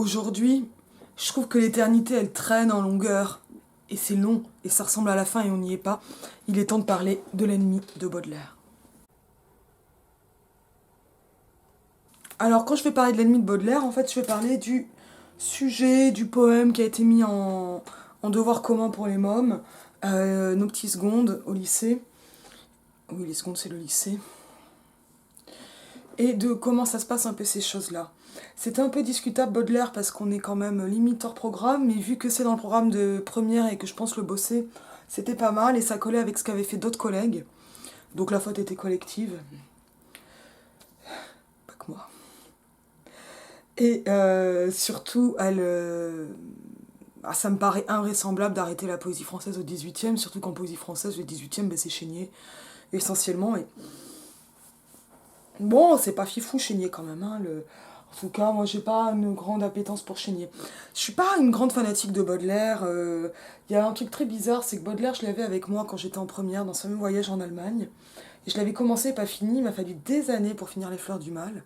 Aujourd'hui, je trouve que l'éternité, elle traîne en longueur. Et c'est long, et ça ressemble à la fin et on n'y est pas. Il est temps de parler de l'ennemi de Baudelaire. Alors quand je vais parler de l'ennemi de Baudelaire, en fait je vais parler du sujet du poème qui a été mis en devoir commun pour les mômes, nos petits secondes au lycée. Oui, les secondes c'est le lycée. Et de comment ça se passe un peu ces choses-là. C'était un peu discutable Baudelaire parce qu'on est quand même limite hors programme, mais vu que c'est dans le programme de première et que je pense le bosser, c'était pas mal et ça collait avec ce qu'avaient fait d'autres collègues. Donc la faute était collective, pas que moi. Et surtout, ça me paraît invraisemblable d'arrêter la poésie française au 18e, surtout qu'en poésie française, le 18e, c'est Chénier, essentiellement. Et bon, c'est pas fifou Chénier quand même, hein, En tout cas, moi j'ai pas une grande appétence pour Chénier. Je suis pas une grande fanatique de Baudelaire. Il y a un truc très bizarre, c'est que Baudelaire, je l'avais avec moi quand j'étais en première, dans ce même voyage en Allemagne. Et je l'avais commencé, pas fini, il m'a fallu des années pour finir Les Fleurs du Mal.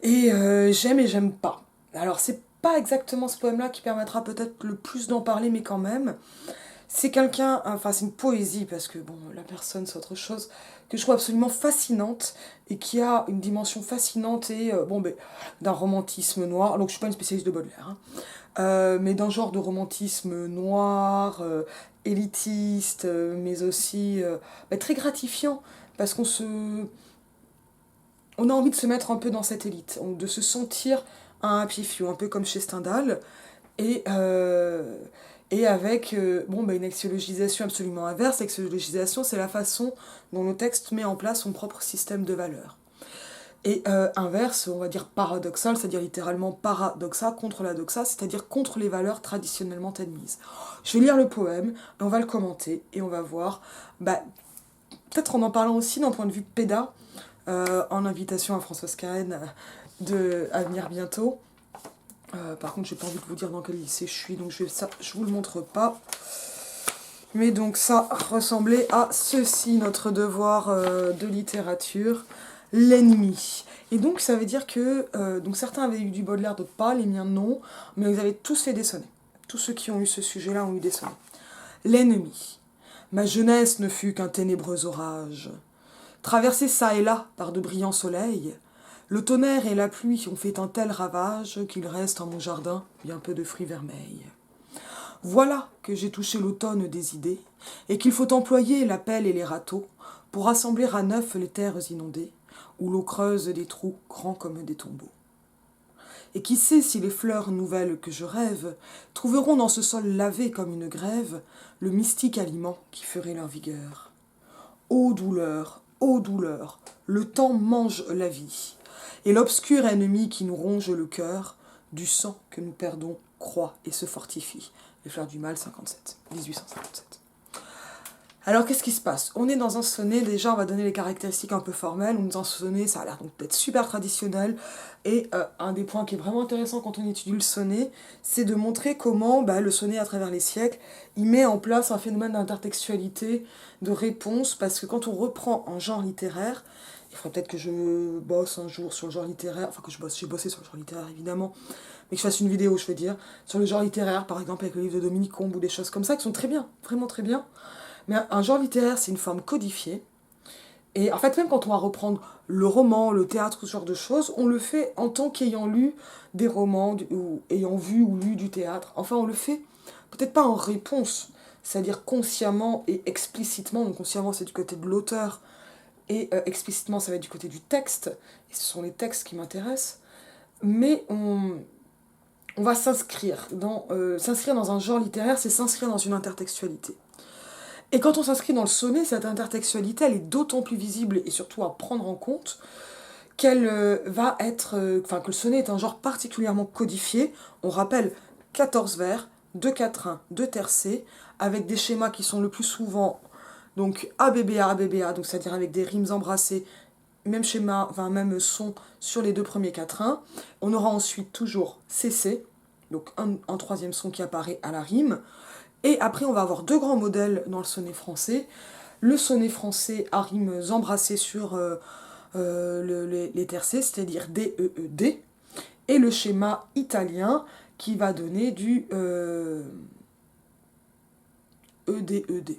Et j'aime pas. Alors c'est pas exactement ce poème-là qui permettra peut-être le plus d'en parler, mais quand même. C'est quelqu'un, enfin c'est une poésie, parce que bon, la personne c'est autre chose, que je trouve absolument fascinante, et qui a une dimension fascinante, et bon, ben, d'un romantisme noir, donc je suis pas une spécialiste de Baudelaire, hein, mais d'un genre de romantisme noir, élitiste, mais aussi ben, très gratifiant, parce on a envie de se mettre un peu dans cette élite, de se sentir un happy few, un peu comme chez Stendhal, et, euh, et avec bon, bah, une axiologisation absolument inverse. L'axiologisation, c'est la façon dont le texte met en place son propre système de valeurs. Et inverse, on va dire paradoxal, c'est-à-dire littéralement paradoxa, contre la doxa, c'est-à-dire contre les valeurs traditionnellement admises. Je vais lire le poème, et on va le commenter, et on va voir, bah, peut-être en parlant aussi d'un point de vue péda, en invitation à Françoise Carène à venir bientôt. Par contre, j'ai pas envie de vous dire dans quel lycée je suis, donc je vous le montre pas. Mais donc ça ressemblait à ceci, notre devoir de littérature, l'ennemi. Et donc ça veut dire que donc certains avaient eu du Baudelaire, d'autres pas, les miens non, mais vous avez tous fait des sonnets. Tous ceux qui ont eu ce sujet-là ont eu des sonnets. L'ennemi. Ma jeunesse ne fut qu'un ténébreux orage. Traversé çà et là par de brillants soleils, le tonnerre et la pluie ont fait un tel ravage qu'il reste en mon jardin bien peu de fruits vermeils. Voilà que j'ai touché l'automne des idées, et qu'il faut employer la pelle et les râteaux pour rassembler à neuf les terres inondées, où l'eau creuse des trous grands comme des tombeaux. Et qui sait si les fleurs nouvelles que je rêve trouveront dans ce sol lavé comme une grève le mystique aliment qui ferait leur vigueur. Ô douleur, le temps mange la vie, et l'obscur ennemi qui nous ronge le cœur, du sang que nous perdons, croît et se fortifie. Les Fleurs du Mal, 57, 1857. Alors qu'est-ce qui se passe? On est dans un sonnet, déjà on va donner les caractéristiques un peu formelles, on est dans un sonnet, ça a l'air donc d'être super traditionnel, et un des points qui est vraiment intéressant quand on étudie le sonnet, c'est de montrer comment le sonnet à travers les siècles, il met en place un phénomène d'intertextualité, de réponse, parce que quand on reprend un genre littéraire, il faudrait peut-être que je bosse un jour sur le genre littéraire, enfin que j'ai bossé sur le genre littéraire évidemment, mais que je fasse une vidéo, je veux dire, sur le genre littéraire, par exemple avec le livre de Dominique Combe ou des choses comme ça, qui sont très bien, vraiment très bien. Mais un genre littéraire, c'est une forme codifiée. Et en fait, même quand on va reprendre le roman, le théâtre, ce genre de choses, on le fait en tant qu'ayant lu des romans ou ayant vu ou lu du théâtre. Enfin, on le fait peut-être pas en réponse, c'est-à-dire consciemment et explicitement. Donc consciemment, c'est du côté de l'auteur, et explicitement, ça va être du côté du texte. Et ce sont les textes qui m'intéressent. Mais on va s'inscrire dans un genre littéraire, c'est s'inscrire dans une intertextualité. Et quand on s'inscrit dans le sonnet, cette intertextualité, elle est d'autant plus visible et surtout à prendre en compte qu'elle va être... Enfin, que le sonnet est un genre particulièrement codifié. On rappelle 14 vers, 2 quatrains, 2 tercets, avec des schémas qui sont le plus souvent donc ABBA, ABBA, donc c'est-à-dire avec des rimes embrassées, même schéma, enfin même son sur les deux premiers quatrains. On aura ensuite toujours CC, donc un troisième son qui apparaît à la rime. Et après, on va avoir deux grands modèles dans le sonnet français. Le sonnet français à rimes embrassées sur les tercets, c'est-à-dire D, E, E, D. et le schéma italien qui va donner du ED.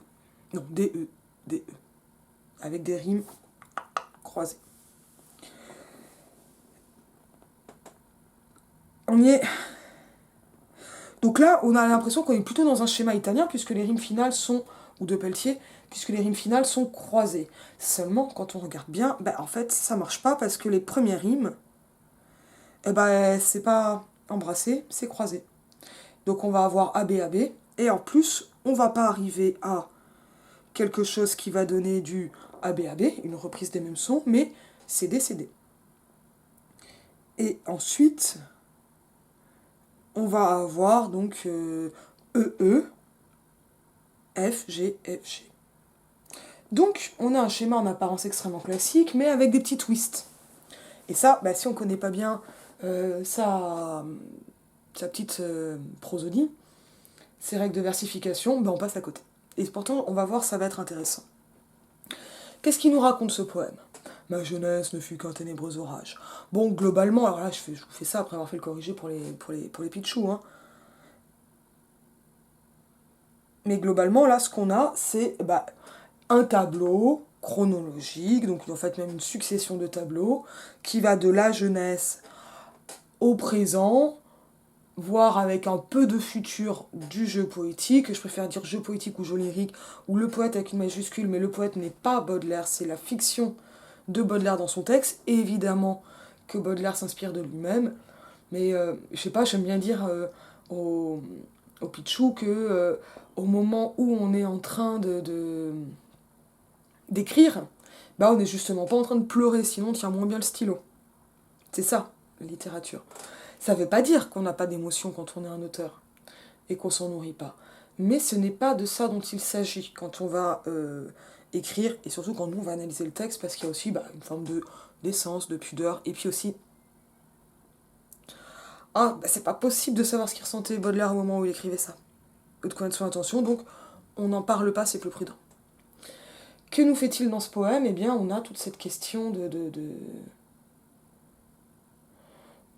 Non, DE, avec des rimes croisées. On y est. Donc là, on a l'impression qu'on est plutôt dans un schéma italien, puisque les rimes finales sont, ou de Pelletier, puisque les rimes finales sont croisées. Seulement, quand on regarde bien, en fait, ça marche pas, parce que les premières rimes, c'est pas embrassé, c'est croisé. Donc on va avoir AB, AB, et en plus, on va pas arriver à quelque chose qui va donner du AB, AB, une reprise des mêmes sons, mais CD, CD. Et ensuite, on va avoir donc EE, F, G, F, G. Donc, on a un schéma en apparence extrêmement classique, mais avec des petits twists. Et ça, si on ne connaît pas bien sa petite prosodie, ses règles de versification, on passe à côté. Et pourtant, on va voir, ça va être intéressant. Qu'est-ce qu'il nous raconte ce poème ? Ma jeunesse ne fut qu'un ténébreux orage. Bon, globalement, alors là, je vous fais ça après avoir fait le corrigé pour les pitchous, hein. Mais globalement, là, ce qu'on a, c'est un tableau chronologique, donc en fait même une succession de tableaux, qui va de la jeunesse au présent, voire avec un peu de futur du jeu poétique. Je préfère dire jeu poétique ou jeu lyrique, où le poète avec une majuscule, mais le poète n'est pas Baudelaire, c'est la fiction de Baudelaire dans son texte, et évidemment que Baudelaire s'inspire de lui-même, mais je sais pas, j'aime bien dire au pitchou que au moment où on est en train d'écrire, on n'est justement pas en train de pleurer, sinon on tient moins bien le stylo. C'est ça, la littérature. Ça veut pas dire qu'on n'a pas d'émotion quand on est un auteur, et qu'on s'en nourrit pas. Mais ce n'est pas de ça dont il s'agit quand on va écrire, et surtout quand nous on va analyser le texte, parce qu'il y a aussi une forme d'essence, de pudeur, et puis aussi... c'est pas possible de savoir ce qu'il ressentait Baudelaire au moment où il écrivait ça, ou de connaître son intention, donc on n'en parle pas, c'est plus prudent. Que nous fait-il dans ce poème ? On a toute cette question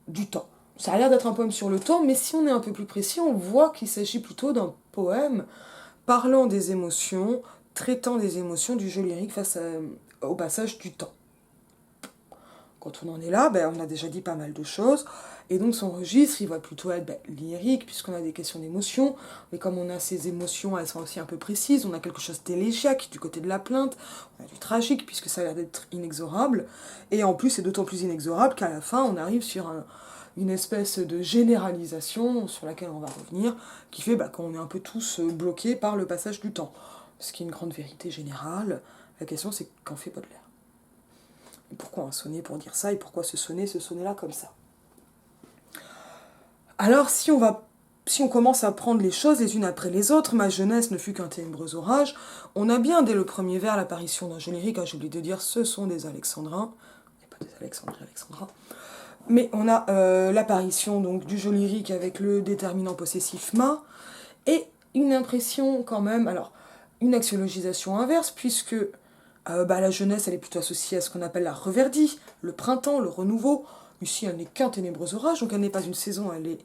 du temps. Ça a l'air d'être un poème sur le temps, mais si on est un peu plus précis, on voit qu'il s'agit plutôt d'un poème parlant des émotions, traitant des émotions du jeu lyrique face au passage du temps. Quand on en est là, on a déjà dit pas mal de choses, et donc son registre, il va plutôt être lyrique, puisqu'on a des questions d'émotions, mais comme on a ces émotions, elles sont aussi un peu précises, on a quelque chose d'élégiaque du côté de la plainte, on a du tragique, puisque ça a l'air d'être inexorable, et en plus c'est d'autant plus inexorable qu'à la fin, on arrive sur une espèce de généralisation, sur laquelle on va revenir, qui fait qu'on est un peu tous bloqués par le passage du temps. Ce qui est une grande vérité générale, la question c'est qu'en fait Baudelaire ? Et pourquoi un sonnet pour dire ça, et pourquoi ce sonnet-là comme ça ? Alors si on commence à prendre les choses les unes après les autres, ma jeunesse ne fut qu'un ténébreux orage, on a bien dès le premier vers l'apparition d'un jeu lyrique, j'ai oublié de dire, ce sont des alexandrins, il n'y a pas des alexandrins, mais on a l'apparition donc du jeu lyrique avec le déterminant possessif ma, et une impression quand même, alors une axiologisation inverse, puisque la jeunesse, elle est plutôt associée à ce qu'on appelle la reverdie, le printemps, le renouveau. Ici, elle n'est qu'un ténébreux orage, donc elle n'est pas une saison, elle est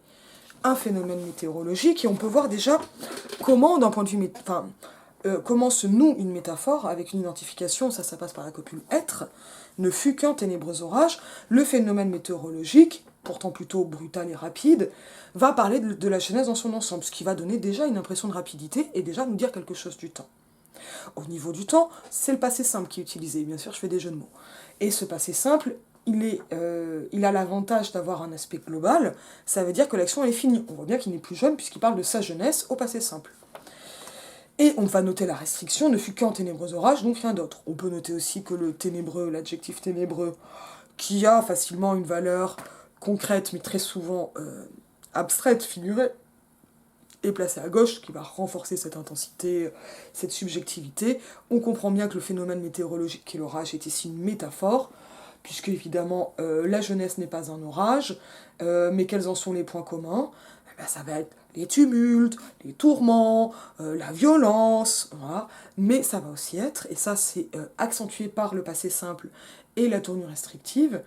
un phénomène météorologique. Et on peut voir déjà comment, d'un point de vue... comment se noue une métaphore avec une identification, ça passe par la copule être, ne fut qu'un ténébreux orage. Le phénomène météorologique, pourtant plutôt brutal et rapide, va parler de la jeunesse dans son ensemble, ce qui va donner déjà une impression de rapidité et déjà nous dire quelque chose du temps. Au niveau du temps, c'est le passé simple qui est utilisé. Bien sûr, je fais des jeux de mots. Et ce passé simple, il a l'avantage d'avoir un aspect global. Ça veut dire que l'action est finie. On voit bien qu'il n'est plus jeune puisqu'il parle de sa jeunesse au passé simple. Et on va noter la restriction, ne fut qu'un ténébreux orage, donc rien d'autre. On peut noter aussi que le ténébreux, l'adjectif ténébreux, qui a facilement une valeur concrète, mais très souvent abstraite, figurée, est placé à gauche, qui va renforcer cette intensité, cette subjectivité. On comprend bien que le phénomène météorologique qu'est l'orage est ici une métaphore, puisque évidemment la jeunesse n'est pas un orage, mais quels en sont les points communs ? Ça va être les tumultes, les tourments, la violence, voilà. Mais ça va aussi être, et ça c'est accentué par le passé simple et la tournure restrictive,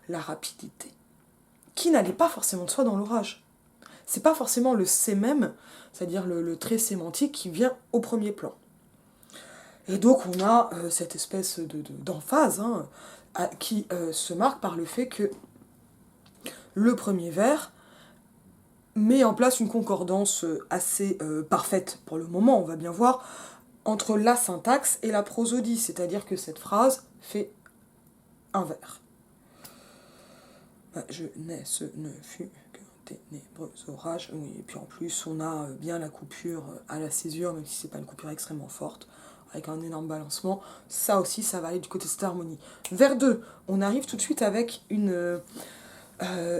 la rapidité. qui n'allait pas forcément de soi dans l'orage. C'est pas forcément le c'est même, c'est-à-dire le trait sémantique qui vient au premier plan. Et donc on a cette espèce d'emphase hein, qui se marque par le fait que le premier vers met en place une concordance assez parfaite pour le moment, on va bien voir, entre la syntaxe et la prosodie, c'est-à-dire que cette phrase fait un vers. Je nais, ce ne fut qu'un ténébreux orage. Oui, et puis en plus, on a bien la coupure à la césure, même si c'est pas une coupure extrêmement forte, avec un énorme balancement. Ça aussi, ça va aller du côté de cette harmonie. Vers 2, on arrive tout de suite avec une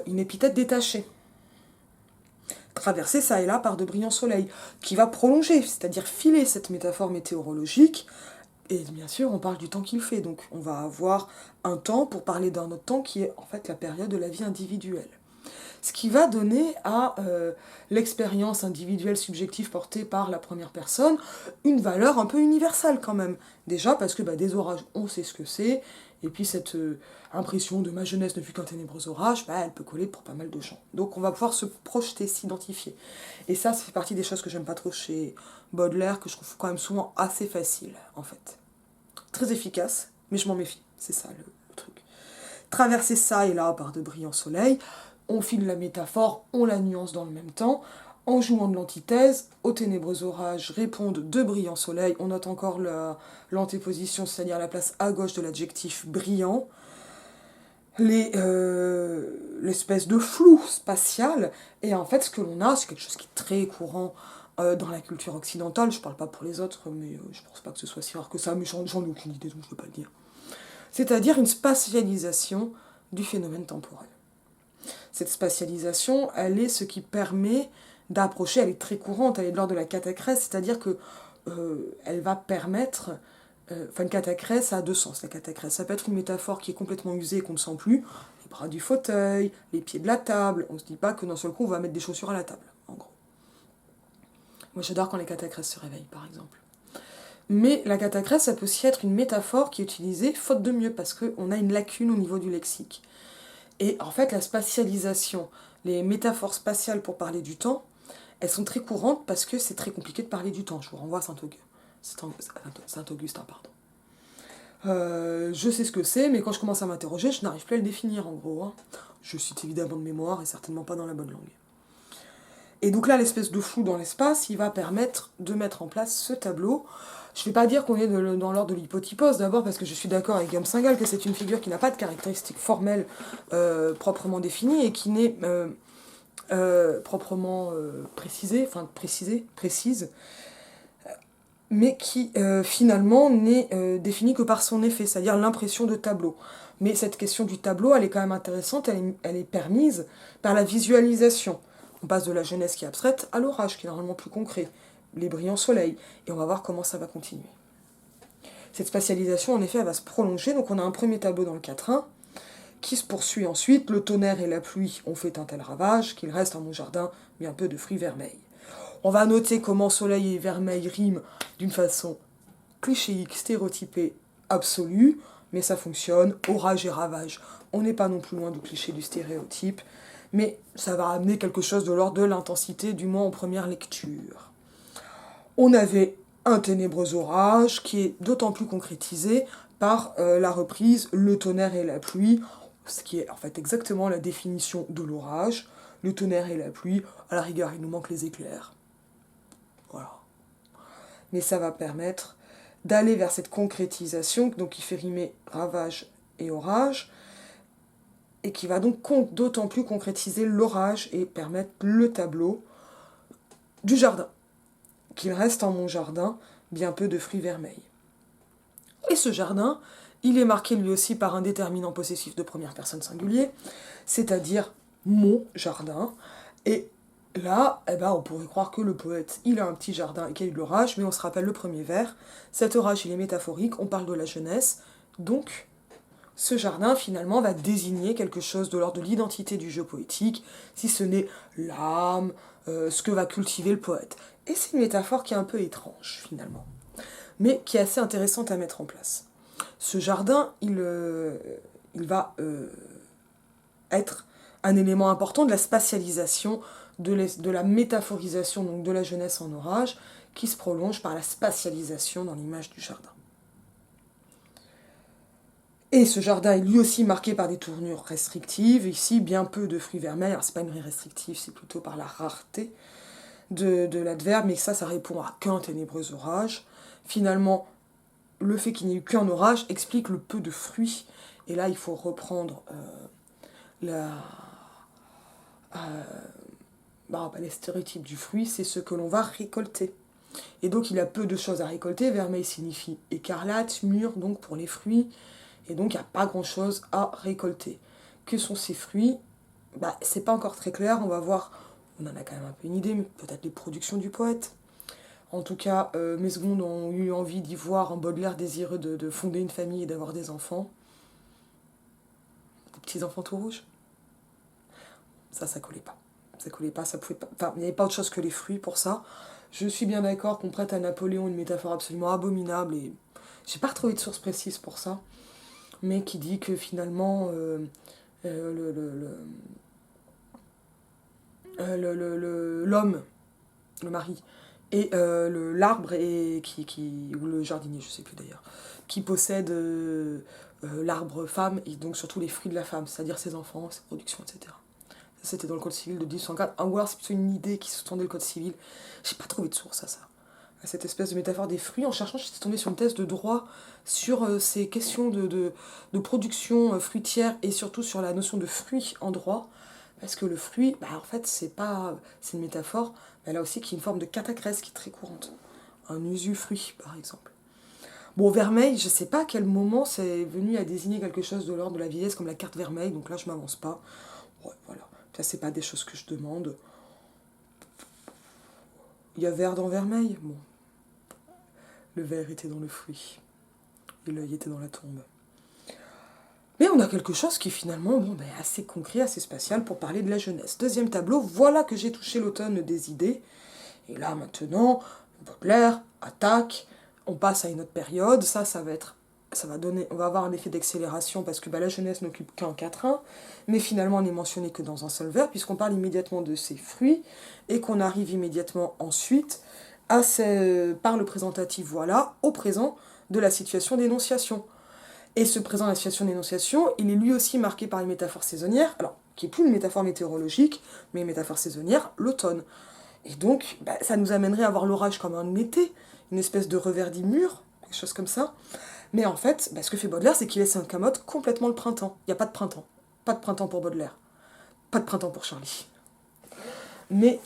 épithète détachée, traversée ça et là par de brillants soleils, qui va prolonger, c'est-à-dire filer cette métaphore météorologique. Et bien sûr, on parle du temps qu'il fait, donc on va avoir un temps pour parler d'un autre temps qui est en fait la période de la vie individuelle. Ce qui va donner à l'expérience individuelle subjective portée par la première personne une valeur un peu universelle quand même. Déjà parce que des orages, on sait ce que c'est, et puis cette impression de ma jeunesse ne fut qu'un ténébreux orage, elle peut coller pour pas mal de gens. Donc on va pouvoir se projeter, s'identifier. Et ça fait partie des choses que j'aime pas trop chez Baudelaire, que je trouve quand même souvent assez facile en fait. Très efficace, mais je m'en méfie, c'est ça le truc. Traverser ça et là par de brillants soleils, on file la métaphore, on la nuance dans le même temps, en jouant de l'antithèse, aux ténébreux orages répondent de brillants soleils, on note encore l'antéposition, c'est-à-dire la place à gauche de l'adjectif brillant, l'espèce de flou spatial, et en fait ce que l'on a, c'est quelque chose qui est très courant dans la culture occidentale, je parle pas pour les autres, mais je pense pas que ce soit si rare que ça, mais j'en ai aucune idée, donc je veux pas le dire. C'est-à-dire une spatialisation du phénomène temporel. Cette spatialisation, elle est ce qui permet d'approcher, elle est très courante, elle est de l'ordre de la catacrèse, c'est-à-dire que elle va permettre... une catacrèse, ça a deux sens, la catacrèse. Ça peut être une métaphore qui est complètement usée et qu'on ne sent plus, les bras du fauteuil, les pieds de la table, on ne se dit pas que d'un seul coup on va mettre des chaussures à la table, en gros. Moi j'adore quand les catacrèses se réveillent, par exemple. Mais la catacrèse, ça peut aussi être une métaphore qui est utilisée faute de mieux, parce qu'on a une lacune au niveau du lexique. Et en fait, la spatialisation, les métaphores spatiales pour parler du temps, elles sont très courantes parce que c'est très compliqué de parler du temps. Je vous renvoie à Saint-Augustin, pardon. Je sais ce que c'est, mais quand je commence à m'interroger, je n'arrive plus à le définir, en gros. Hein. Je cite évidemment de mémoire et certainement pas dans la bonne langue. Et donc là, l'espèce de flou dans l'espace, il va permettre de mettre en place ce tableau. Je ne vais pas dire qu'on est dans l'ordre de l'hypotypose, d'abord parce que je suis d'accord avec Guillaume Singal que c'est une figure qui n'a pas de caractéristiques formelles proprement définies et qui n'est proprement précise, mais qui finalement n'est définie que par son effet, c'est-à-dire l'impression de tableau. Mais cette question du tableau, elle est quand même intéressante, elle est permise par la visualisation. On passe de la jeunesse qui est abstraite à l'orage, qui est normalement plus concret, les brillants soleils, et on va voir comment ça va continuer. Cette spatialisation, en effet, elle va se prolonger, donc on a un premier tableau dans le 4-1, qui se poursuit ensuite, le tonnerre et la pluie ont fait un tel ravage qu'il reste en mon jardin bien peu de fruits vermeils. On va noter comment soleil et vermeil riment d'une façon clichéique, stéréotypée, absolue, mais ça fonctionne, orage et ravage. On n'est pas non plus loin du cliché du stéréotype, mais ça va amener quelque chose de l'ordre de l'intensité, du moins en première lecture. On avait un ténébreux orage qui est d'autant plus concrétisé par la reprise le tonnerre et la pluie, ce qui est en fait exactement la définition de l'orage. Le tonnerre et la pluie, à la rigueur, il nous manque les éclairs. Voilà. Mais ça va permettre d'aller vers cette concrétisation, donc qui fait rimer ravage et orage, et qui va donc d'autant plus concrétiser l'orage et permettre le tableau du jardin. Qu'il reste en mon jardin bien peu de fruits vermeils. Et ce jardin, il est marqué lui aussi par un déterminant possessif de première personne singulier, c'est-à-dire mon jardin. Et là, on pourrait croire que le poète, il a un petit jardin et qu'il y a eu de l'orage, mais on se rappelle le premier vers. Cet orage, il est métaphorique, on parle de la jeunesse. Donc, ce jardin, finalement, va désigner quelque chose de l'ordre de l'identité du jeu poétique, si ce n'est l'âme, ce que va cultiver le poète. Et c'est une métaphore qui est un peu étrange, finalement, mais qui est assez intéressante à mettre en place. Ce jardin, il va être un élément important de la spatialisation, de la métaphorisation donc de la jeunesse en orage, qui se prolonge par la spatialisation dans l'image du jardin. Et ce jardin est lui aussi marqué par des tournures restrictives. Ici, bien peu de fruits vermeils. Alors, c'est pas une vraie restrictive, c'est plutôt par la rareté de l'adverbe, mais ça répond à qu'un ténébreux orage. Finalement, le fait qu'il n'y ait eu qu'un orage explique le peu de fruits. Et là, il faut reprendre les stéréotypes du fruit, c'est ce que l'on va récolter. Et donc, il y a peu de choses à récolter. Vermeil signifie écarlate, mûr, donc pour les fruits. Et donc, il n'y a pas grand-chose à récolter. Que sont ces fruits ? C'est pas encore très clair. On va voir, on en a quand même un peu une idée, mais peut-être les productions du poète. En tout cas, mes secondes ont eu envie d'y voir un Baudelaire désireux de fonder une famille et d'avoir des enfants. Des petits enfants tout rouges. Ça collait pas. Ça collait pas, ça pouvait pas. Enfin, il n'y avait pas autre chose que les fruits pour ça. Je suis bien d'accord qu'on prête à Napoléon une métaphore absolument abominable et j'ai pas retrouvé de source précise pour ça, mais qui dit que finalement l'homme, le mari, et l'arbre ou le jardinier, je sais plus d'ailleurs, qui possède l'arbre femme et donc surtout les fruits de la femme, c'est-à-dire ses enfants, ses productions, etc. Ça, c'était dans le code civil de 1804. Ou alors c'est plutôt une idée qui sous-tendait le code civil. J'ai pas trouvé de source à ça. À cette espèce de métaphore des fruits. En cherchant, j'étais tombée sur une thèse de droit sur ces questions de production fruitière et surtout sur la notion de fruit en droit. Parce que le fruit, en fait, c'est une métaphore, mais là aussi qui est une forme de catacrèse qui est très courante. Un usufruit, par exemple. Bon, vermeil, je sais pas à quel moment c'est venu à désigner quelque chose de l'ordre de la vieillesse, comme la carte vermeille, donc là je m'avance pas. Ouais, voilà. Ça, c'est pas des choses que je demande. Il y a vert dans vermeil. Bon. Le vert était dans le fruit. Et l'œil était dans la tombe. Mais on a quelque chose qui est finalement assez concret, assez spatial pour parler de la jeunesse. Deuxième tableau, voilà que j'ai touché l'automne des idées. Et là maintenant, Baudelaire attaque, on passe à une autre période, on va avoir un effet d'accélération parce que la jeunesse n'occupe qu'un quatrain, mais finalement on n'est mentionné que dans un seul vers, puisqu'on parle immédiatement de ses fruits, et qu'on arrive immédiatement ensuite par le présentatif voilà, au présent de la situation d'énonciation. Et ce présent de la situation d'énonciation, il est lui aussi marqué par une métaphore saisonnière, alors qui n'est plus une métaphore météorologique, mais une métaphore saisonnière, l'automne. Et donc, ça nous amènerait à voir l'orage comme un été, une espèce de reverdit mûr, quelque chose comme ça. Mais en fait, ce que fait Baudelaire, c'est qu'il laisse un camote complètement le printemps. Il n'y a pas de printemps. Pas de printemps pour Baudelaire. Pas de printemps pour Charlie. Mais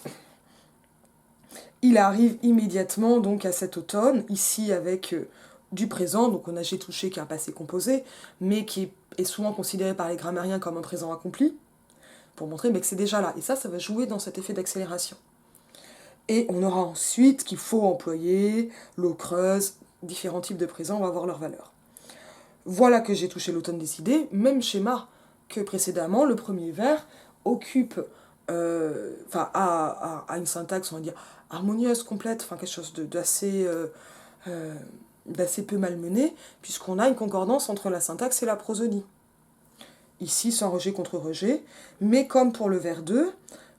il arrive immédiatement donc à cet automne, ici avec du présent, donc on a J'ai touché qui est un passé composé, mais qui est souvent considéré par les grammairiens comme un présent accompli, pour montrer que c'est déjà là. Et ça va jouer dans cet effet d'accélération. Et on aura ensuite qu'il faut employer l'eau creuse, différents types de présents, on va voir leur valeur. Voilà que j'ai touché l'automne des idées, même schéma que précédemment, le premier vers occupe, a une syntaxe, on va dire, harmonieuse, complète, quelque chose d'assez peu malmené, puisqu'on a une concordance entre la syntaxe et la prosodie. Ici, sans rejet contre rejet, mais comme pour le vers 2,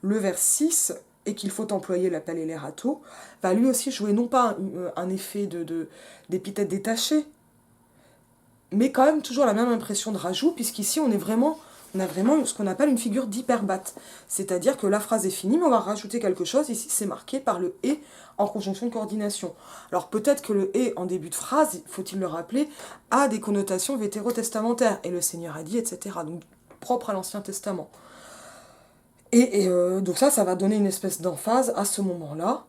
le vers 6, et qu'il faut employer l'appel et l'errato, va lui aussi jouer non pas un effet d'épithète détachée, mais quand même toujours la même impression de rajout, puisqu'ici on a vraiment ce qu'on appelle une figure d'hyperbate. C'est-à-dire que la phrase est finie, mais on va rajouter quelque chose, ici c'est marqué par le « et » en conjonction de coordination. Alors peut-être que le « et » en début de phrase, faut-il le rappeler, a des connotations vétérotestamentaires, et le Seigneur a dit, etc., donc propre à l'Ancien Testament. Et donc ça va donner une espèce d'emphase à ce moment-là,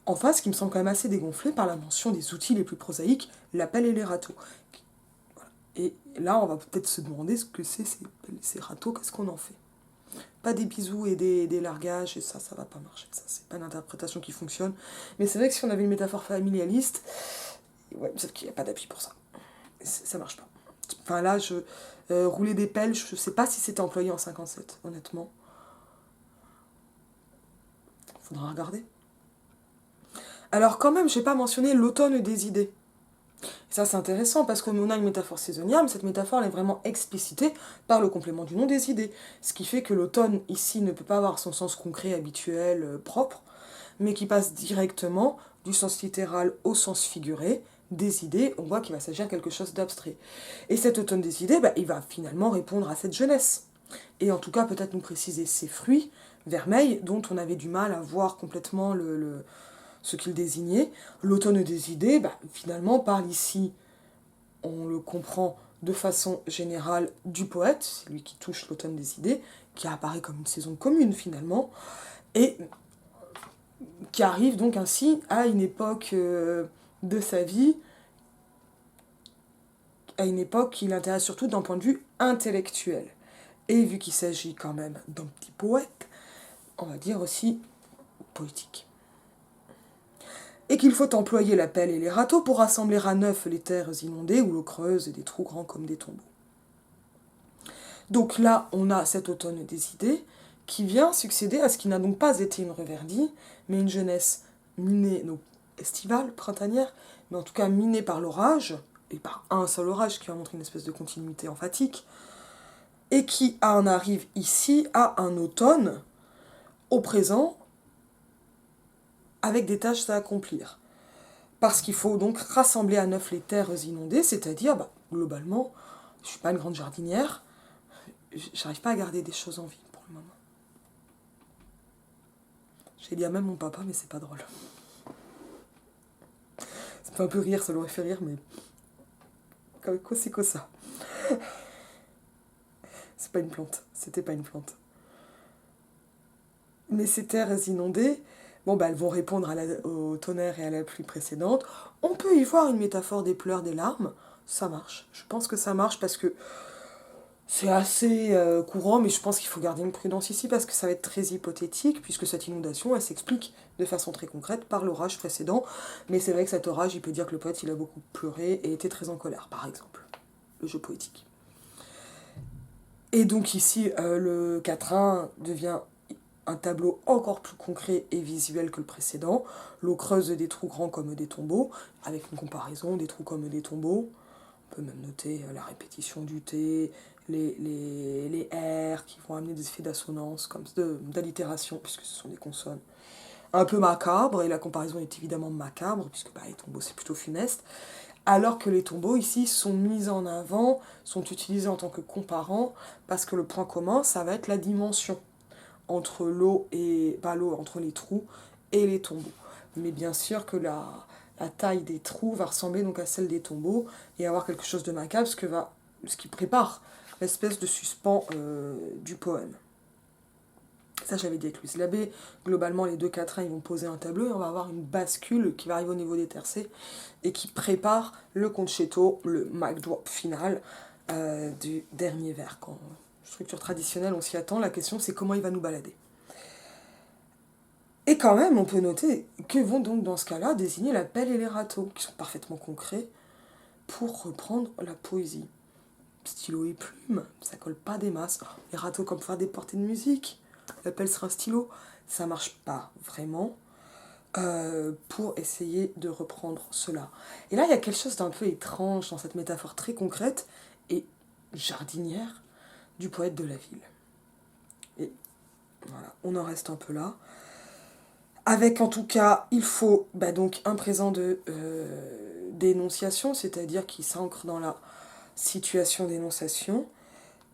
emphase qui me semble quand même assez dégonflée par la mention des outils les plus prosaïques, l'appel et l'errato. Et là, on va peut-être se demander ce que c'est ces râteaux, qu'est-ce qu'on en fait. Pas des bisous et des largages, et ça va pas marcher. Ça, c'est pas une interprétation qui fonctionne. Mais c'est vrai que si on avait une métaphore familialiste, sauf qu'il n'y a pas d'appui pour ça. Ça marche pas. Enfin là, rouler des pelles, je sais pas si c'était employé en 57, honnêtement. Faudra regarder. Alors quand même, j'ai pas mentionné l'automne des idées. Et ça, c'est intéressant parce qu'on a une métaphore saisonnière, mais cette métaphore elle est vraiment explicitée par le complément du nom des idées. Ce qui fait que l'automne, ici, ne peut pas avoir son sens concret, habituel, propre, mais qui passe directement du sens littéral au sens figuré des idées. On voit qu'il va s'agir de quelque chose d'abstrait. Et cet automne des idées, il va finalement répondre à cette jeunesse. Et en tout cas, peut-être nous préciser ces fruits vermeils dont on avait du mal à voir complètement ce qu'il désignait. L'automne des idées, finalement, parle ici, on le comprend de façon générale, du poète, c'est lui qui touche l'automne des idées, qui apparaît comme une saison commune finalement, et qui arrive donc ainsi à une époque de sa vie, à une époque qui l'intéresse surtout d'un point de vue intellectuel. Et vu qu'il s'agit quand même d'un petit poète, on va dire aussi poétique. Et qu'il faut employer la pelle et les râteaux pour rassembler à neuf les terres inondées où l'eau creuse des trous grands comme des tombeaux. Donc là, on a cet automne des idées qui vient succéder à ce qui n'a donc pas été une reverdie, mais une jeunesse minée, donc estivale, printanière, mais en tout cas minée par l'orage, et par un seul orage qui va montrer une espèce de continuité emphatique, et qui en arrive ici à un automne, au présent, avec des tâches à accomplir. Parce qu'il faut donc rassembler à neuf les terres inondées, c'est-à-dire, globalement, je ne suis pas une grande jardinière, j'arrive pas à garder des choses en vie pour le moment. J'ai dit à même mon papa, mais c'est pas drôle. Ça me fait un peu rire, ça l'aurait fait rire, mais... Quoi c'est quoi ça? C'est pas une plante, c'était pas une plante. Mais ces terres inondées, elles vont répondre au tonnerre et à la pluie précédente. On peut y voir une métaphore des pleurs, des larmes. Ça marche. Je pense que ça marche parce que c'est assez courant, mais je pense qu'il faut garder une prudence ici parce que ça va être très hypothétique, puisque cette inondation, elle s'explique de façon très concrète par l'orage précédent. Mais c'est vrai que cet orage, il peut dire que le poète, il a beaucoup pleuré et était très en colère, par exemple. Le jeu poétique. Et donc ici, le quatrain devient un tableau encore plus concret et visuel que le précédent. L'eau creuse des trous grands comme des tombeaux, avec une comparaison des trous comme des tombeaux. On peut même noter la répétition du T, les R qui vont amener des effets d'assonance, comme d'allitération, puisque ce sont des consonnes. Un peu macabre, et la comparaison est évidemment macabre, puisque les tombeaux c'est plutôt funeste, alors que les tombeaux ici sont mis en avant, sont utilisés en tant que comparants, parce que le point commun, ça va être la dimension entre l'eau et l'eau entre les trous et les tombeaux. Mais bien sûr que la taille des trous va ressembler donc à celle des tombeaux et avoir quelque chose de macabre, ce qui prépare l'espèce de suspens du poème. Ça, j'avais dit avec Louise Labbé. Globalement, les deux quatrains, ils vont poser un tableau et on va avoir une bascule qui va arriver au niveau des tercets et qui prépare le concetto, le mic drop final du dernier vers. Quand structure traditionnelle, on s'y attend. La question, c'est comment il va nous balader. Et quand même, on peut noter que vont donc dans ce cas-là désigner la pelle et les râteaux, qui sont parfaitement concrets pour reprendre la poésie. Stylo et plume, ça colle pas des masses. Les râteaux comme faire des portées de musique. La pelle sera un stylo, ça marche pas vraiment pour essayer de reprendre cela. Et là, il y a quelque chose d'un peu étrange dans cette métaphore très concrète et jardinière du poète de la ville. Et voilà, on en reste un peu là. Avec en tout cas, il faut donc un présent d'énonciation, c'est-à-dire qui s'ancre dans la situation d'énonciation.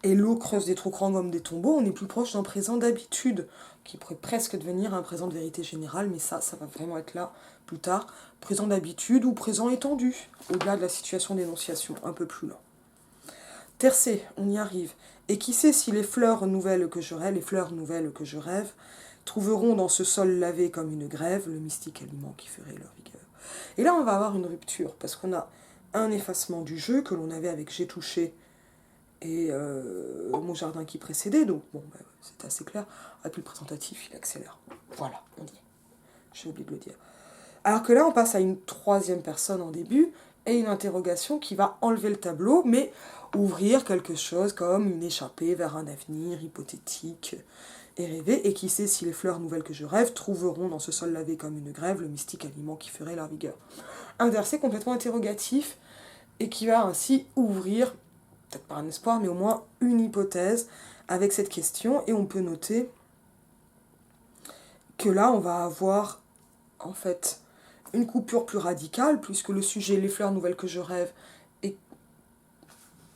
Et l'eau creuse des trous grands comme des tombeaux, on est plus proche d'un présent d'habitude, qui pourrait presque devenir un présent de vérité générale, mais ça va vraiment être là plus tard. Présent d'habitude ou présent étendu, au-delà de la situation d'énonciation, un peu plus lent. Tercé, on y arrive. Et qui sait si les fleurs nouvelles que je rêve, trouveront dans ce sol lavé comme une grève le mystique aliment qui ferait leur vigueur. Et là, on va avoir une rupture, parce qu'on a un effacement du jeu que l'on avait avec J'ai touché et Mon jardin qui précédait, donc c'est assez clair. Et puis le présentatif, il accélère. Voilà, on y est. J'ai oublié de le dire. Alors que là, on passe à une troisième personne en début, et une interrogation qui va enlever le tableau, mais ouvrir quelque chose comme une échappée vers un avenir hypothétique et rêver, et qui sait si les fleurs nouvelles que je rêve trouveront dans ce sol lavé comme une grève le mystique aliment qui ferait leur vigueur. Un verset complètement interrogatif, et qui va ainsi ouvrir, peut-être pas un espoir, mais au moins une hypothèse avec cette question, et on peut noter que là, on va avoir, en fait, une coupure plus radicale, puisque le sujet, les fleurs nouvelles que je rêve, est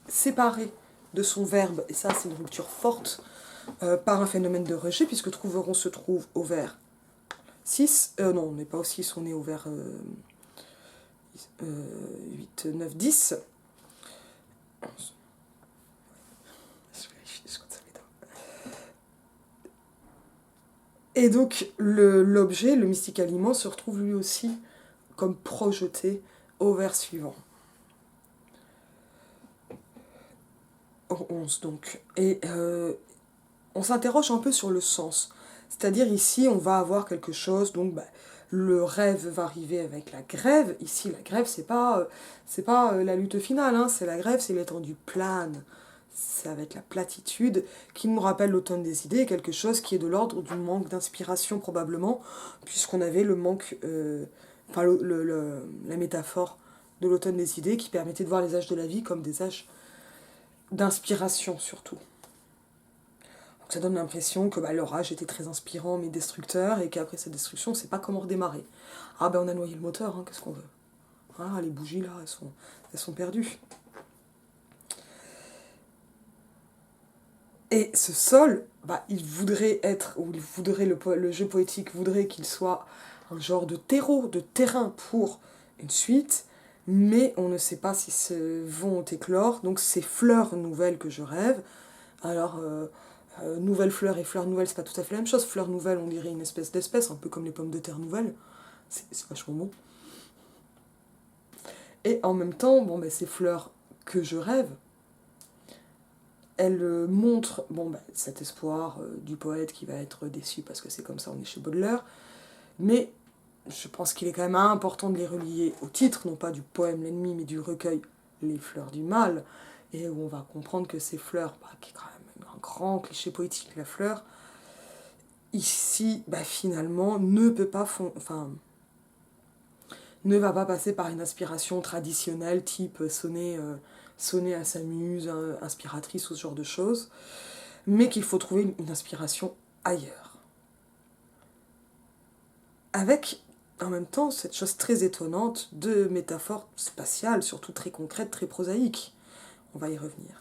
séparé de son verbe, et ça, c'est une rupture forte, par un phénomène de rejet, puisque trouveront se trouve au vers 6, non, on n'est pas au 6, on est au vers 8, 9, 10. Et donc, l'objet, le mystique aliment, se retrouve lui aussi comme projeté au vers suivant. Au 11 donc. Et on s'interroge un peu sur le sens. C'est-à-dire ici, on va avoir quelque chose, donc le rêve va arriver avec la grève. Ici, la grève, c'est pas la lutte finale, hein, c'est la grève, c'est l'étendue plane. C'est avec la platitude qui nous rappelle l'automne des idées, quelque chose qui est de l'ordre du manque d'inspiration probablement, puisqu'on avait le manque, la métaphore de l'automne des idées qui permettait de voir les âges de la vie comme des âges d'inspiration surtout. Donc ça donne l'impression que l'orage était très inspirant mais destructeur, et qu'après cette destruction on ne sait pas comment redémarrer. Ah on a noyé le moteur, hein, qu'est-ce qu'on veut. Ah, les bougies là, elles sont perdues. Et ce sol, il voudrait être, ou le jeu poétique voudrait qu'il soit un genre de terreau, de terrain pour une suite, mais on ne sait pas si vont éclore, donc ces fleurs nouvelles que je rêve. Alors, nouvelles fleurs et fleurs nouvelles, c'est pas tout à fait la même chose. Fleurs nouvelles, on dirait une espèce d'espèce, un peu comme les pommes de terre nouvelles. C'est vachement bon. Et en même temps, ces fleurs que je rêve, elle montre cet espoir du poète qui va être déçu parce que c'est comme ça, on est chez Baudelaire, mais je pense qu'il est quand même important de les relier au titre, non pas du poème L'ennemi, mais du recueil Les fleurs du mal, et où on va comprendre que ces fleurs, qui est quand même un grand cliché poétique, la fleur, ici, finalement, ne va pas passer par une inspiration traditionnelle, type sonner à sa muse, inspiratrice ou ce genre de choses, mais qu'il faut trouver une inspiration ailleurs. Avec, en même temps, cette chose très étonnante de métaphores spatiales, surtout très concrètes, très prosaïques. On va y revenir.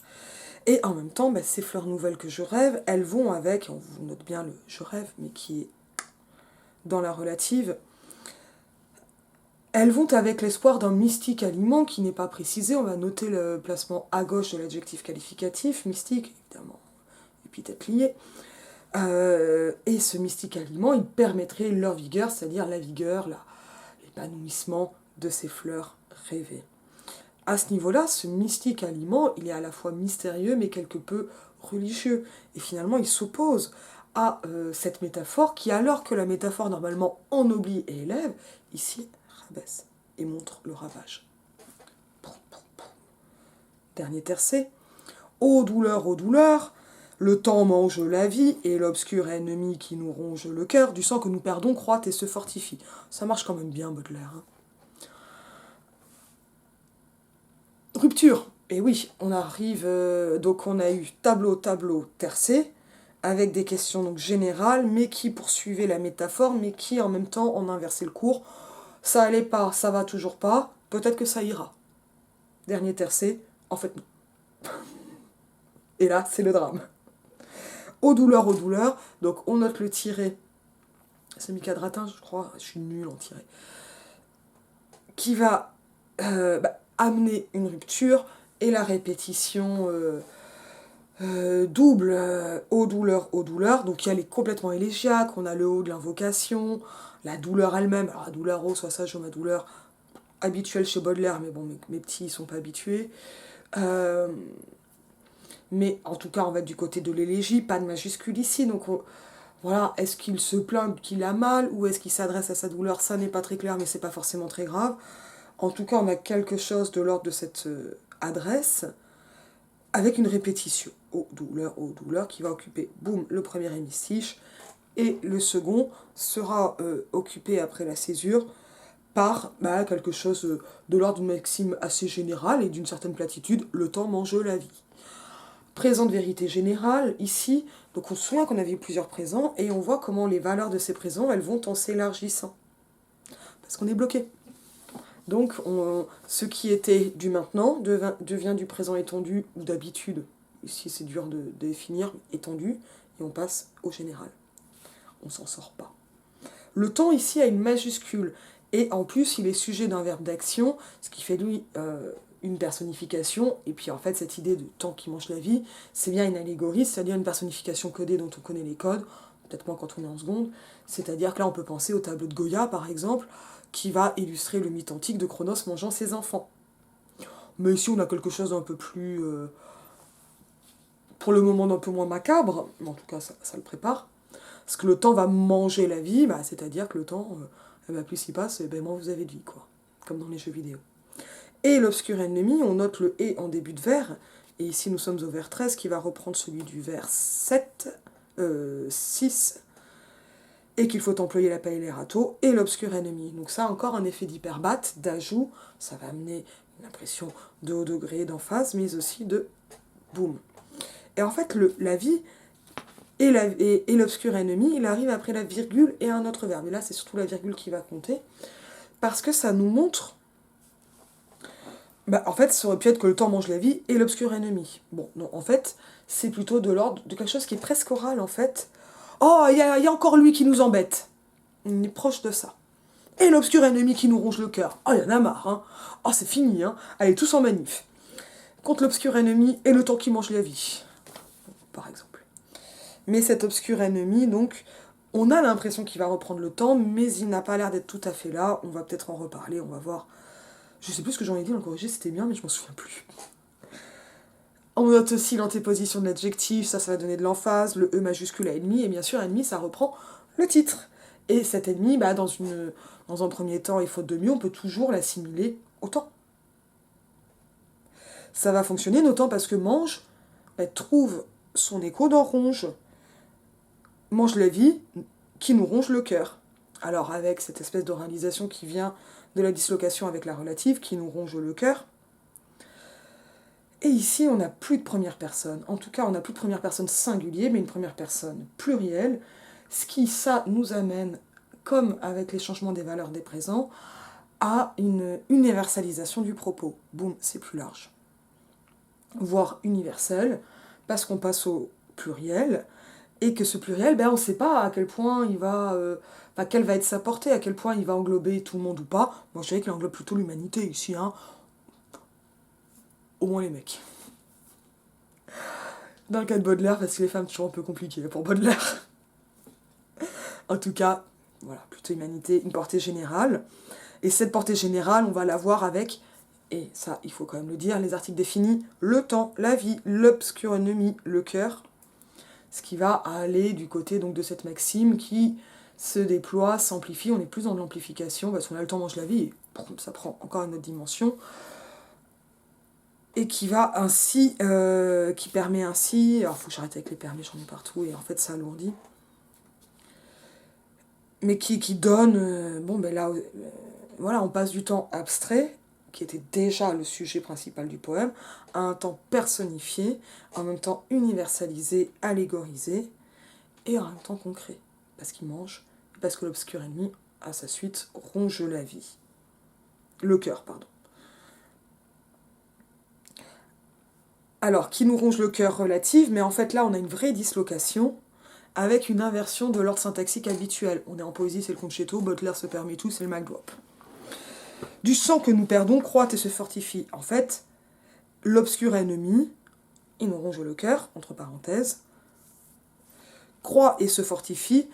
Et en même temps, ces fleurs nouvelles que je rêve, elles vont avec, on vous note bien le je rêve, mais qui est dans la relative, elles vont avec l'espoir d'un mystique aliment qui n'est pas précisé. On va noter le placement à gauche de l'adjectif qualificatif, mystique, évidemment, épithète liée. Et ce mystique aliment, il permettrait leur vigueur, c'est-à-dire la vigueur, l'épanouissement de ces fleurs rêvées. À ce niveau-là, ce mystique aliment, il est à la fois mystérieux mais quelque peu religieux. Et finalement, il s'oppose à cette métaphore qui, alors que la métaphore normalement ennoblit et élève, ici rabaisse et montre le ravage. Dernier tercet. Ô douleur, le temps mange la vie, et l'obscur ennemi qui nous ronge le cœur, du sang que nous perdons croît et se fortifie. Ça marche quand même bien, Baudelaire. Hein. Rupture. Et oui, on arrive, donc on a eu tableau, tercé, avec des questions donc générales, mais qui poursuivaient la métaphore, mais qui en même temps ont inversé le cours. Ça allait pas, ça va toujours pas, peut-être que ça ira. Dernier tercé, en fait non. Et là, c'est le drame. Aux douleurs, donc on note le tiré. C'est mi-quadratin, je crois, je suis nulle en tiré. Qui va amener une rupture et la répétition double aux douleurs. Donc elle est complètement élégiaque, on a le haut de l'invocation, la douleur elle-même, alors la douleur haut, soit sage, ma douleur habituelle chez Baudelaire, mais bon, mes petits ils sont pas habitués. Mais en tout cas, on va être du côté de l'élégie, pas de majuscule ici, donc voilà, est-ce qu'il se plaint qu'il a mal, ou est-ce qu'il s'adresse à sa douleur, ça n'est pas très clair, mais c'est pas forcément très grave. En tout cas, on a quelque chose de l'ordre de cette adresse, avec une répétition, aux douleurs, qui va occuper, boum, le premier hémistiche, et le second sera occupé après la césure par quelque chose de l'ordre d'une maxime assez générale et d'une certaine platitude, le temps mange la vie. Présent de vérité générale, ici, donc on se souvient qu'on avait eu plusieurs présents, et on voit comment les valeurs de ces présents, elles vont en s'élargissant. Parce qu'on est bloqué. Donc, ce qui était du maintenant devient du présent étendu, ou d'habitude, ici c'est dur de définir, étendu, et on passe au général. On s'en sort pas. Le temps ici a une majuscule, et en plus il est sujet d'un verbe d'action, ce qui fait lui une personnification, et puis en fait cette idée de temps qui mange la vie, c'est bien une allégorie, c'est-à-dire une personnification codée dont on connaît les codes, peut-être moins quand on est en seconde, c'est-à-dire que là on peut penser au tableau de Goya par exemple, qui va illustrer le mythe antique de Cronos mangeant ses enfants. Mais ici on a quelque chose d'un peu plus, pour le moment d'un peu moins macabre, mais en tout cas ça le prépare, parce que le temps va manger la vie, c'est-à-dire que le temps, plus il passe, moins vous avez de vie, quoi, comme dans les jeux vidéo. Et l'obscur ennemi, on note le « et » en début de vers, et ici nous sommes au vers 13 qui va reprendre celui du vers 6, et qu'il faut employer la paille et les râteaux, et l'obscur ennemi. Donc ça, encore un effet d'hyperbate, d'ajout, ça va amener une impression de haut degré, d'emphase, mais aussi de boum. Et en fait, la vie et l'obscur ennemi, il arrive après la virgule et un autre verbe. Et là, c'est surtout la virgule qui va compter, parce que ça nous montre... en fait, ça aurait pu être que le temps mange la vie et l'obscur ennemi. Bon, non, en fait, c'est plutôt de l'ordre de quelque chose qui est presque oral, en fait. Oh, il y a encore lui qui nous embête. On est proche de ça. Et l'obscur ennemi qui nous ronge le cœur. Oh, il y en a marre, hein. Oh, c'est fini, hein. Allez, tous en manif. Contre l'obscur ennemi et le temps qui mange la vie. Par exemple. Mais cet obscur ennemi, donc, on a l'impression qu'il va reprendre le temps, mais il n'a pas l'air d'être tout à fait là. On va peut-être en reparler, on va voir. Je sais plus ce que j'en ai dit, le corrigé c'était bien, mais je m'en souviens plus. On note aussi l'antéposition de l'adjectif, ça va donner de l'emphase, le E majuscule à ennemi, et bien sûr, ennemi, ça reprend le titre. Et cet ennemi, dans un premier temps, et faute de mieux, on peut toujours l'assimiler au temps. Ça va fonctionner, notamment parce que mange trouve son écho dans ronge. Mange la vie qui nous ronge le cœur. Alors avec cette espèce d'oralisation qui vient de la dislocation avec la relative, qui nous ronge le cœur. Et ici, on n'a plus de première personne. En tout cas, on n'a plus de première personne singulier, mais une première personne plurielle. Ce qui, ça, nous amène, comme avec les changements des valeurs des présents, à une universalisation du propos. Boum, c'est plus large. Voire universel, parce qu'on passe au pluriel, et que ce pluriel, on ne sait pas à quel point il va... quelle va être sa portée, à quel point il va englober tout le monde ou pas. Moi, je dirais qu'il englobe plutôt l'humanité ici, hein. Au moins les mecs. Dans le cas de Baudelaire, parce que les femmes, c'est toujours un peu compliqué pour Baudelaire. En tout cas, voilà, plutôt humanité, une portée générale. Et cette portée générale, on va la voir avec, et ça, il faut quand même le dire, les articles définis, le temps, la vie, l'obscur ennemi, le cœur. Ce qui va aller du côté donc de cette maxime qui se déploie, s'amplifie, on est plus dans de l'amplification, parce qu'on a le temps mange la vie, et ça prend encore une autre dimension. Et qui va ainsi, qui permet ainsi, alors faut que j'arrête avec les permis, j'en ai partout, et en fait ça alourdit, mais qui donne, voilà, on passe du temps abstrait, qui était déjà le sujet principal du poème, à un temps personnifié, en même temps universalisé, allégorisé, et en même temps concret, parce qu'il mange, parce que l'obscur ennemi, à sa suite, ronge la vie. Le cœur, pardon. Alors, qui nous ronge le cœur relative, mais en fait là on a une vraie dislocation avec une inversion de l'ordre syntaxique habituel. On est en poésie, c'est le concetto, Baudelaire se permet tout, c'est le mic drop. Du sang que nous perdons croît et se fortifie. En fait, l'obscur ennemi, il nous ronge le cœur, entre parenthèses, croît et se fortifie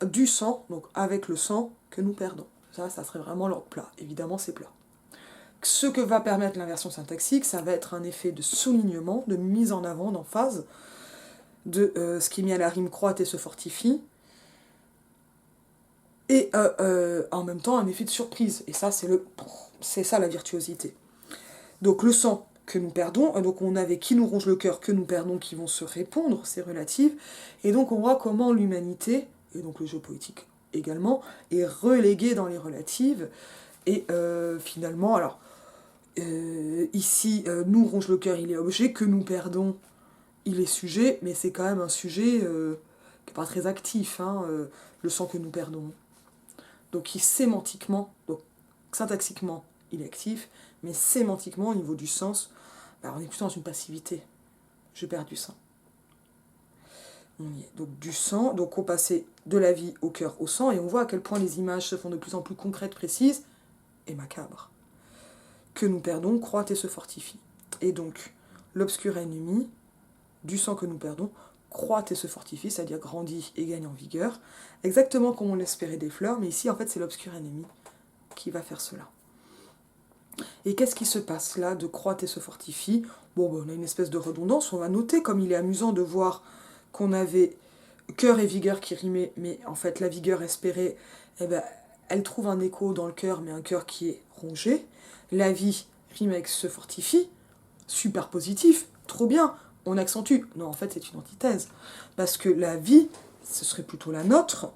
du sang, donc avec le sang que nous perdons. Ça serait vraiment l'ordre plat. Évidemment, c'est plat. Ce que va permettre l'inversion syntaxique, ça va être un effet de soulignement, de mise en avant, d'emphase, de ce qui est mis à la rime croît et se fortifie, et en même temps un effet de surprise. Et ça, c'est ça la virtuosité. Donc le sang que nous perdons. Donc on avait qui nous ronge le cœur, que nous perdons, qui vont se répondre, c'est relatif. Et donc on voit comment l'humanité, et donc le jeu poétique également, est relégué dans les relatives. Et finalement, alors, ici, nous ronge le cœur, il est objet, que nous perdons, il est sujet, mais c'est quand même un sujet qui n'est pas très actif, hein, le sang que nous perdons. Donc sémantiquement, donc syntaxiquement, il est actif, mais sémantiquement, au niveau du sens, bah, on est plutôt dans une passivité. Je perds du sang. On y est. Donc du sang, donc on passait de la vie au cœur, au sang, et on voit à quel point les images se font de plus en plus concrètes, précises, et macabres. Que nous perdons, croît et se fortifie. Et donc, l'obscur ennemi, du sang que nous perdons, croît et se fortifie, c'est-à-dire grandit et gagne en vigueur, exactement comme on l'espérait des fleurs, mais ici, en fait, c'est l'obscur ennemi qui va faire cela. Et qu'est-ce qui se passe là, de croît et se fortifie? Bon, ben, on a une espèce de redondance, on va noter, comme il est amusant de voir qu'on avait cœur et vigueur qui rimaient, mais en fait, la vigueur espérée, eh ben, elle trouve un écho dans le cœur, mais un cœur qui est rongé. La vie rime avec se fortifie, super positif, trop bien, on accentue. Non, en fait, c'est une antithèse. Parce que la vie, ce serait plutôt la nôtre,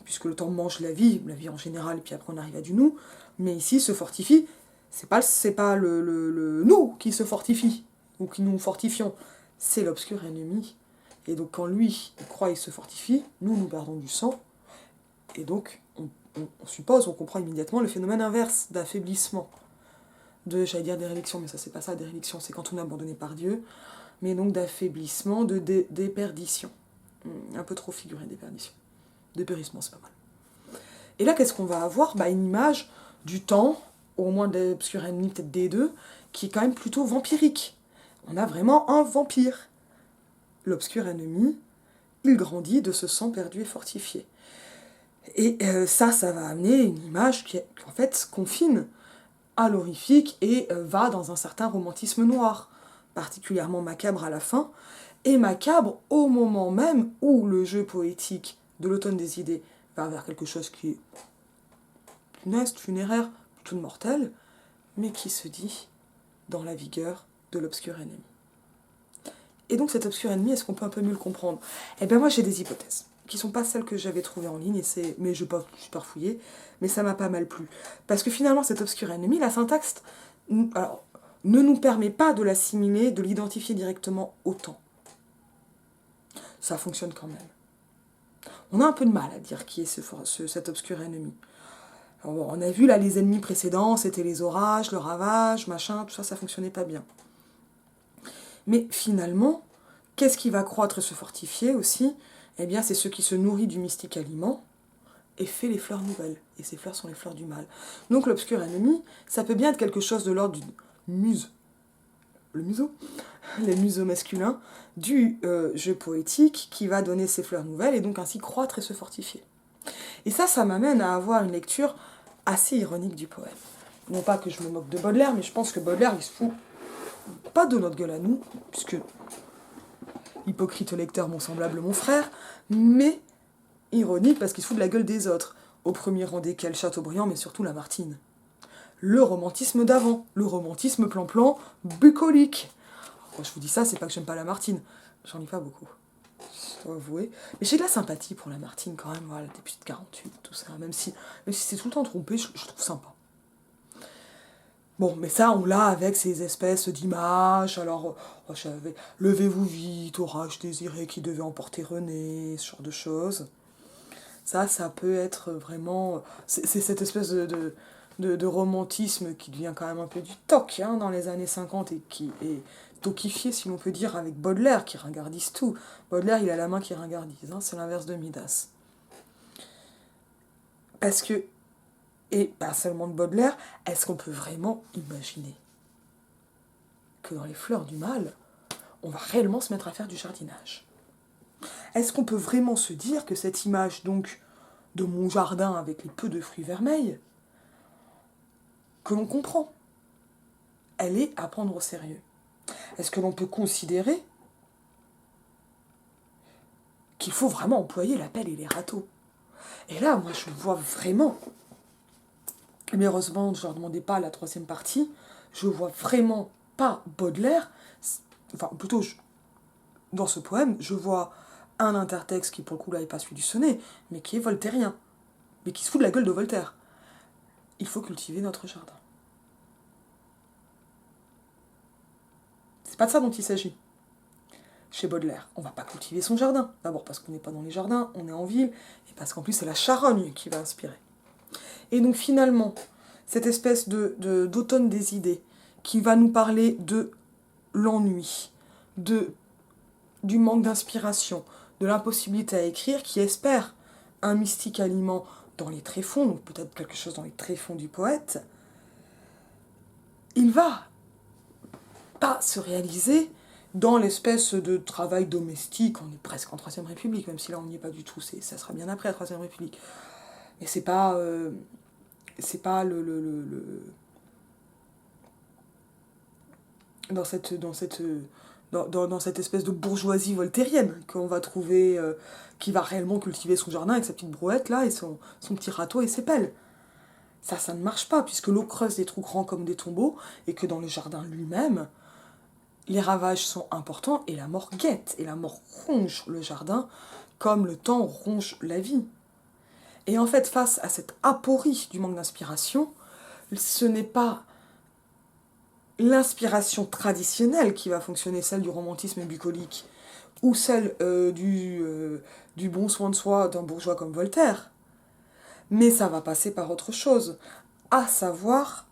puisque le temps mange la vie en général, et puis après on arrive à du nous. Mais ici, se fortifie, c'est pas le nous qui se fortifie, ou qui nous fortifions, c'est l'obscur ennemi. Et donc quand lui, il croit et se fortifie, nous perdons du sang, et donc on suppose, on comprend immédiatement le phénomène inverse d'affaiblissement, j'allais dire déréliction, mais ça c'est pas ça, déréliction, c'est quand on est abandonné par Dieu, mais donc d'affaiblissement, de déperdition. Un peu trop figuré, déperdition. Dépérissement, c'est pas mal. Et là, qu'est-ce qu'on va avoir? Bah, une image du temps, au moins de l'obscur ennemi, peut-être des deux, qui est quand même plutôt vampirique. On a vraiment un vampire. L'obscur ennemi, il grandit de ce sang perdu et fortifié. Et ça va amener une image qui, en fait, confine à l'horrifique et va dans un certain romantisme noir, particulièrement macabre à la fin, et macabre au moment même où le jeu poétique de l'automne des idées va vers quelque chose qui est funeste, funéraire, plutôt mortel, mais qui se dit dans la vigueur de l'obscur ennemi. Et donc cet obscur ennemi, est-ce qu'on peut un peu mieux le comprendre? Eh bien moi j'ai des hypothèses, qui sont pas celles que j'avais trouvées en ligne, mais je n'ai pas super fouillé, mais ça m'a pas mal plu. Parce que finalement cet obscur ennemi, la syntaxe, alors, ne nous permet pas de l'assimiler, de l'identifier directement au temps. Ça fonctionne quand même. On a un peu de mal à dire qui est cet obscur ennemi. Alors bon, on a vu là les ennemis précédents, c'était les orages, le ravage, machin, tout ça, ça fonctionnait pas bien. Mais finalement, qu'est-ce qui va croître et se fortifier aussi? Eh bien, c'est ce qui se nourrit du mystique aliment et fait les fleurs nouvelles. Et ces fleurs sont les fleurs du mal. Donc l'obscur ennemi, ça peut bien être quelque chose de l'ordre d'une muse. Le museau? Les museaux masculins du jeu poétique qui va donner ses fleurs nouvelles et donc ainsi croître et se fortifier. Et ça m'amène à avoir une lecture assez ironique du poème. Non pas que je me moque de Baudelaire, mais je pense que Baudelaire, il se fout pas de notre gueule à nous, puisque hypocrite lecteur, mon semblable, mon frère, mais ironique parce qu'il se fout de la gueule des autres, au premier rang desquels Chateaubriand, mais surtout Lamartine. Le romantisme d'avant, le romantisme plan-plan bucolique. Quand je vous dis ça, c'est pas que j'aime pas Lamartine, j'en lis pas beaucoup, je dois avouer. Mais j'ai de la sympathie pour Lamartine quand même, voilà, depuis 48, tout ça, même si c'est tout le temps trompé, je trouve sympa. Bon, mais ça, on l'a avec ces espèces d'images, alors, levez-vous vite, orage désiré qui devait emporter René, ce genre de choses. Ça peut être vraiment... C'est cette espèce de romantisme qui devient quand même un peu du toc, hein, dans les années 50, et qui est toquifié, si l'on peut dire, avec Baudelaire, qui ringardise tout. Baudelaire, il a la main qui ringardise, hein, c'est l'inverse de Midas. Parce que... Et pas seulement de Baudelaire, est-ce qu'on peut vraiment imaginer que dans les fleurs du mal, on va réellement se mettre à faire du jardinage? Est-ce qu'on peut vraiment se dire que cette image, donc, de mon jardin avec les peu de fruits vermeils, que l'on comprend, elle est à prendre au sérieux? Est-ce que l'on peut considérer qu'il faut vraiment employer la pelle et les râteaux? Et là, moi, je vois vraiment... Mais heureusement, je ne leur demandais pas la troisième partie. Je vois vraiment pas Baudelaire, enfin plutôt dans ce poème, je vois un intertexte qui pour le coup là n'est pas celui du sonnet, mais qui est voltairien, mais qui se fout de la gueule de Voltaire. Il faut cultiver notre jardin. C'est pas de ça dont il s'agit. Chez Baudelaire, on va pas cultiver son jardin. D'abord parce qu'on n'est pas dans les jardins, on est en ville, et parce qu'en plus c'est la charogne qui va inspirer. Et donc finalement, cette espèce d'automne des idées, qui va nous parler de l'ennui, du manque d'inspiration, de l'impossibilité à écrire, qui espère un mystique aliment dans les tréfonds, donc peut-être quelque chose dans les tréfonds du poète, il va pas se réaliser dans l'espèce de travail domestique. On est presque en Troisième République, même si là on n'y est pas du tout, ça sera bien après la Troisième République. Mais c'est pas dans cette espèce de bourgeoisie voltairienne qu'on va trouver, qui va réellement cultiver son jardin avec sa petite brouette là et son petit râteau et ses pelles. Ça ne marche pas, puisque l'eau creuse des trous grands comme des tombeaux, et que dans le jardin lui-même, les ravages sont importants, et la mort guette, et la mort ronge le jardin, comme le temps ronge la vie. Et en fait, face à cette aporie du manque d'inspiration, ce n'est pas l'inspiration traditionnelle qui va fonctionner, celle du romantisme bucolique, ou celle du bon soin de soi d'un bourgeois comme Voltaire, mais ça va passer par autre chose, à savoir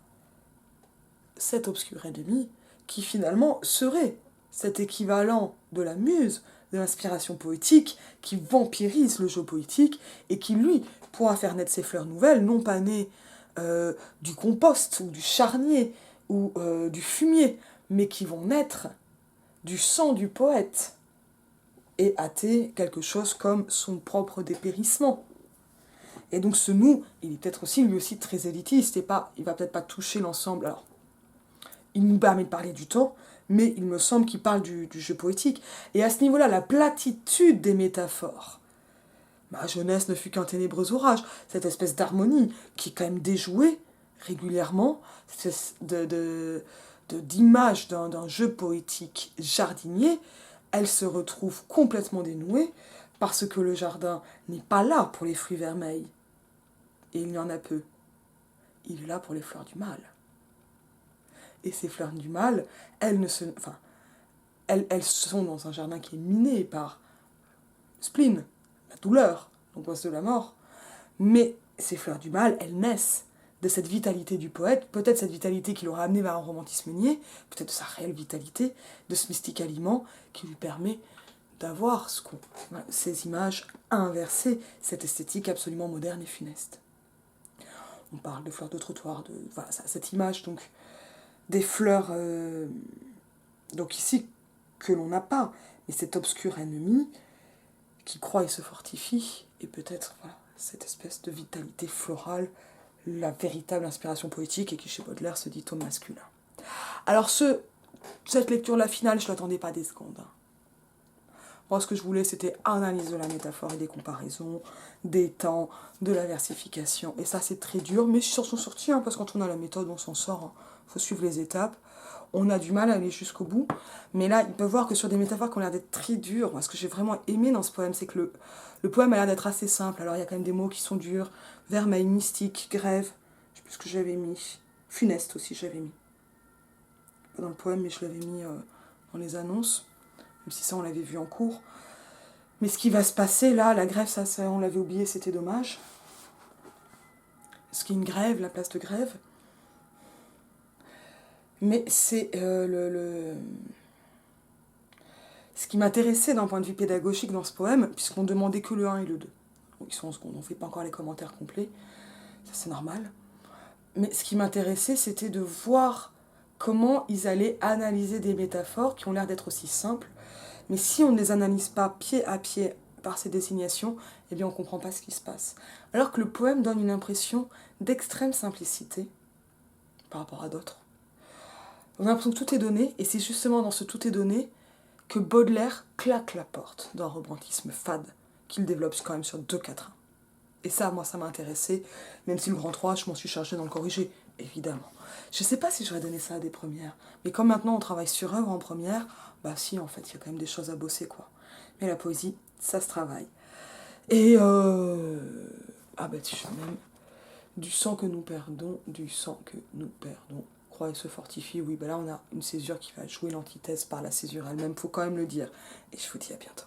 cet obscur ennemi qui finalement serait cet équivalent de la muse, de l'inspiration poétique, qui vampirise le jeu poétique et qui, lui, pourra faire naître ses fleurs nouvelles, non pas nées du compost ou du charnier ou du fumier, mais qui vont naître du sang du poète et hâter quelque chose comme son propre dépérissement. Et donc ce nous, il est peut-être aussi lui aussi très élitiste, et il va peut-être pas toucher l'ensemble. Alors, il nous permet de parler du temps, mais il me semble qu'il parle du jeu poétique. Et à ce niveau-là, la platitude des métaphores. Ma jeunesse ne fut qu'un ténébreux orage. Cette espèce d'harmonie qui est quand même déjouée régulièrement, d'image d'un jeu poétique jardinier, elle se retrouve complètement dénouée parce que le jardin n'est pas là pour les fruits vermeils. Et il y en a peu. Il est là pour les fleurs du mal. Et ces fleurs du mal, elles sont dans un jardin qui est miné par le spleen, la douleur, l'angoisse de la mort. Mais ces fleurs du mal, elles naissent de cette vitalité du poète, peut-être cette vitalité qui l'aura amené vers un romantisme niais, peut-être de sa réelle vitalité, de ce mystique aliment qui lui permet d'avoir ces images inversées, cette esthétique absolument moderne et funeste. On parle de fleurs de trottoir, cette image donc des fleurs, donc ici, que l'on n'a pas, mais cet obscur ennemi qui croît et se fortifie, et peut-être cette espèce de vitalité florale, la véritable inspiration poétique, et qui chez Baudelaire se dit au masculin. Alors cette lecture-là finale, je ne l'attendais pas des secondes. Moi, ce que je voulais, c'était analyse de la métaphore et des comparaisons, des temps, de la versification. Et ça, c'est très dur, mais je suis s'en sortie, parce que quand on a la méthode, on s'en sort. Il faut suivre les étapes. On a du mal à aller jusqu'au bout. Mais là, il peut voir que sur des métaphores qui ont l'air d'être très dures, moi, ce que j'ai vraiment aimé dans ce poème, c'est que le poème a l'air d'être assez simple. Alors, il y a quand même des mots qui sont durs. Vermeil, mystique, grève. Je sais plus ce que j'avais mis. Funeste aussi, j'avais mis. Pas dans le poème, mais je l'avais mis dans les annonces. Même si ça, on l'avait vu en cours. Mais ce qui va se passer là, la grève, ça on l'avait oublié, c'était dommage. Ce qui est une grève, la place de grève. Mais c'est ce qui m'intéressait d'un point de vue pédagogique dans ce poème, puisqu'on demandait que le 1 et le 2. Donc ils sont en seconde, on ne fait pas encore les commentaires complets, ça c'est normal. Mais ce qui m'intéressait, c'était de voir comment ils allaient analyser des métaphores qui ont l'air d'être aussi simples, mais si on ne les analyse pas pied à pied par ces désignations, eh bien on ne comprend pas ce qui se passe. Alors que le poème donne une impression d'extrême simplicité par rapport à d'autres. On a l'impression que tout est donné, et c'est justement dans ce tout est donné que Baudelaire claque la porte d'un romantisme fade qu'il développe quand même sur 2 quatrains. Et ça, moi, ça m'a intéressé, même si le grand 3, je m'en suis chargée dans le corrigé, évidemment. Je sais pas si j'aurais donné ça à des premières, mais comme maintenant on travaille sur œuvre en première, bah si, en fait, il y a quand même des choses à bosser, quoi. Mais la poésie, ça se travaille. Et ah bah tu vois même, du sang que nous perdons, du sang que nous perdons, croix et se fortifie, oui, bah là on a une césure qui va jouer l'antithèse par la césure elle-même, faut quand même le dire. Et je vous dis à bientôt.